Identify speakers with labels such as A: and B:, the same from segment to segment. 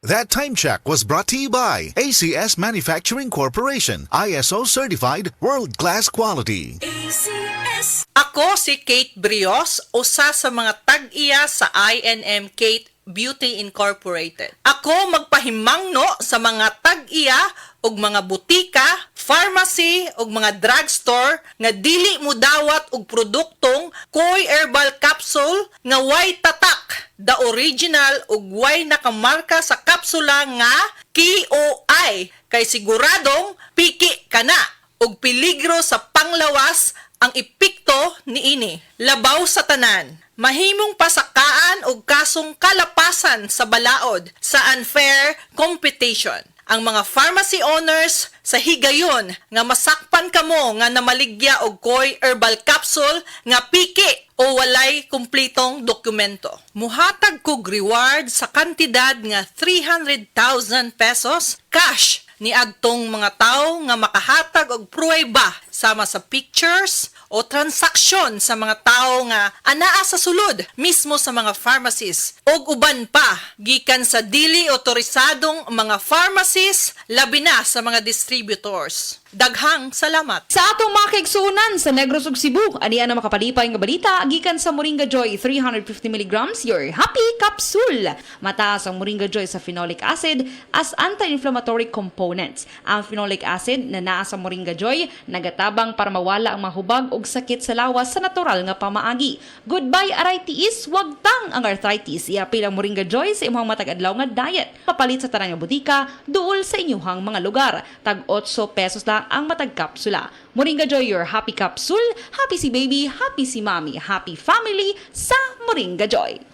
A: That time check was brought to you by ACS Manufacturing Corporation, ISO certified world-class quality.
B: ACS. Ako si Kate Brios, usa sa mga tag-iya sa INM Kate Beauty Incorporated. Ako magpahimangno sa mga tag-iya og mga butika, pharmacy ug mga drugstore nga dili mo dawat og produktong Koy Herbal Capsule nga way tatak, the original ug way nakamarka sa kapsula nga KOI kay siguradong piki kana ug peligro sa panglawas ang epekto niini. Labaw sa tanan. Mahimong pasakaan og kasong kalapasan sa balaod sa unfair competition. Ang mga pharmacy owners sa higayon nga masakpan kamo nga namaligya og Koy Herbal Capsule nga piki o walay kumplitong dokumento. Muhatag kog reward sa kantidad nga 300,000 pesos cash ni agtong mga tao nga makahatag og pruweba sama sa pictures o transaksyon sa mga tao nga anaa sa sulod mismo sa mga pharmacies og uban pa gikan sa dili otorisadong mga pharmacies labi na sa mga distributors. Daghang salamat.
C: Sa atong mga kaigsunan sa Negros ug Cebu, aniya na makapalipay nga balita gikan sa Moringa Joy 350 mg your happy capsule. Mataas ang Moringa Joy sa phenolic acid as anti-inflammatory components. Ang phenolic acid na naa sa Moringa Joy nagatabang para mawala ang mahubag ug sakit sa lawas sa natural nga pamaagi. Goodbye arthritis, wag tang ang arthritis. Iapil ang Moringa Joy sa imong matag adlaw nga diet. Papalit sa tanang nga butika duol sa inyong mga lugar. Tag 8 pesos lang ang matag kapsula. Moringa Joy, your happy capsule. Happy si baby, happy si mommy, happy family sa Moringa Joy.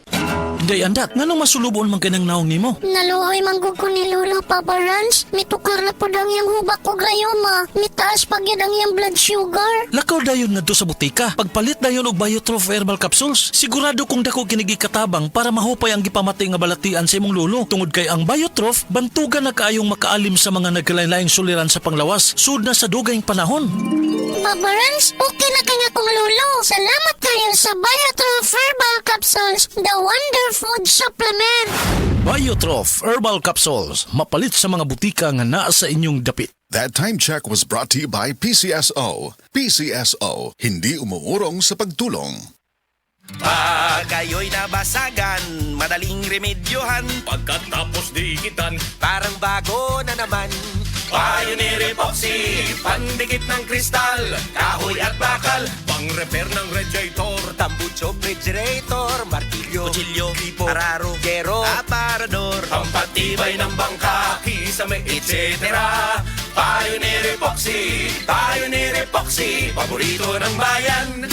D: Day andat, nganong masulubon man kanang naong nimo?
E: Naluoy manggug ko ni Lola Papa Rans. Mitukar na po ang iyang hubak ko grayoma. Mitaas pag yan ang iyang blood sugar.
D: Lakaw dayon ngadto sa butika. Pagpalit dayon og Biotrof Herbal Capsules, sigurado kung dako kinigi katabang para mahupay ang gipamatay nga balatian sa imong lolo. Tungod kay ang Biotrof, bantugan na kaayong makaalim sa mga nagkalain-laing suliran sa panglawas sud na sa dugayng panahon.
E: Papa Rans, okay na kanya kong lolo. Salamat kayo sa Biotrof Herbal Capsules, the wonder food supplement.
D: Biotrof Herbal Capsules, mapalit sa mga butika nga naa sa inyong dapit.
A: That time check was brought to you by PCSO. PCSO, hindi umuurong sa pagtulong.
F: Pag kayo'y nabasagan, madaling remedyohan.
G: Pagkatapos dikitan,
F: Parang bago na naman.
G: Pioneer Epoxy, pandikit ng kristal, kahoy at bakal, pang-repair ng radiator,
F: Tambucho, refrigerator, martilyo,
G: kutsilyo,
F: gripo,
G: araro,
F: gero, aparador.
G: pampatibay ng bangka, kisame, etc. Pioneer Epoxy, paborito ng bayan.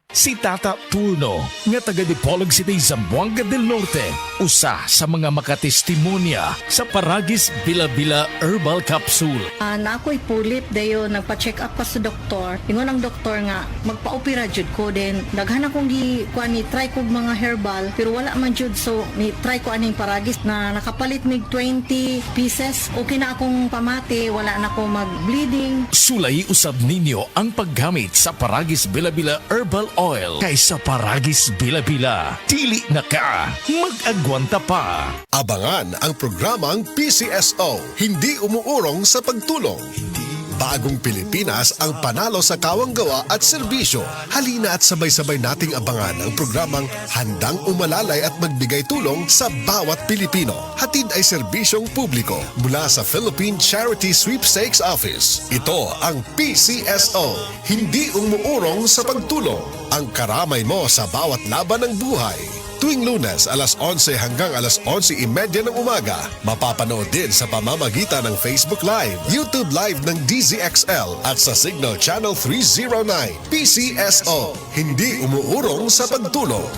H: Si Tata Turno, nga taga Dipolog City, Zamboanga del Norte, usa sa mga makatestimonya sa Paragis Bila-Bila Herbal Capsule.
I: Na ako'y pulit dayo nagpa-check up pa sa doktor. Ingon ang doktor nga magpa-opera jud ko din. Daghan akong ni try ko mga herbal pero wala man jud, so ni try ko aning Paragis na nakapalit mig 20 pieces. Okay na akong pamati, wala na ako mag-bleeding.
H: Sulay usab ninyo ang paggamit sa Paragis Bila-Bila Herbal Oil kaysa Paragis Bila-Bila. Dili na ka, mag-agwanta pa.
J: Abangan ang programang PCSO, hindi umuurong sa pagtulong. Bagong Pilipinas ang panalo sa kawanggawa at serbisyo. Halina at sabay-sabay nating abangan ang programang handang umalalay at magbigay tulong sa bawat Pilipino. Hatid ay serbisyong publiko mula sa Philippine Charity Sweepstakes Office. Ito ang PCSO, hindi umuurong sa pagtulong. Ang karamay mo sa bawat laban ng buhay. Tuwing Lunes, alas 11 hanggang alas 11:30 ng umaga. Mapapanood din sa pamamagitan ng Facebook Live, YouTube Live ng DZXL at sa Signal Channel 309. PCSO, hindi umuurong sa pagtulong.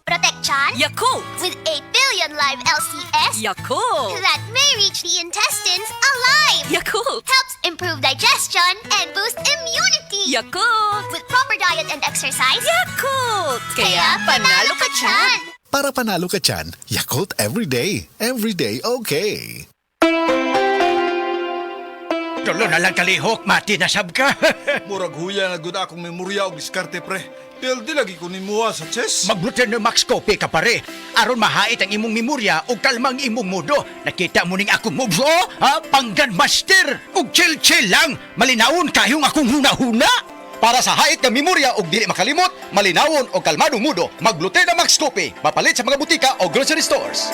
E: Protection
B: Yakult!
E: with 8 billion live LCS
B: Yakult!
E: that may reach the intestines alive.
B: Yakult!
E: Helps improve digestion and boost immunity.
B: Yakult!
E: With proper diet and exercise,
B: Yakult! Kaya panalo ka dyan!
J: Para panalo ka dyan, Yakult everyday. Everyday okay.
G: Tulo na lang kalihok, mati na sab ka.
K: Murag huya na gud akong memorya og diskarte pre. Pildi lagi ko nimuha sa chess.
G: Magbluten no max copy ka pare. Aron mahait ang imong memorya ug kalmang imong mudo. Nakita mo ning akong moves ha? Panggan master. Ug chill lang. Malinawon kayong akong huna-huna. Para sa hait nga memorya ug dili makalimot, malinawon og kalmadong mudo, magbluten na max copy. Mapalit sa mga butika o grocery stores.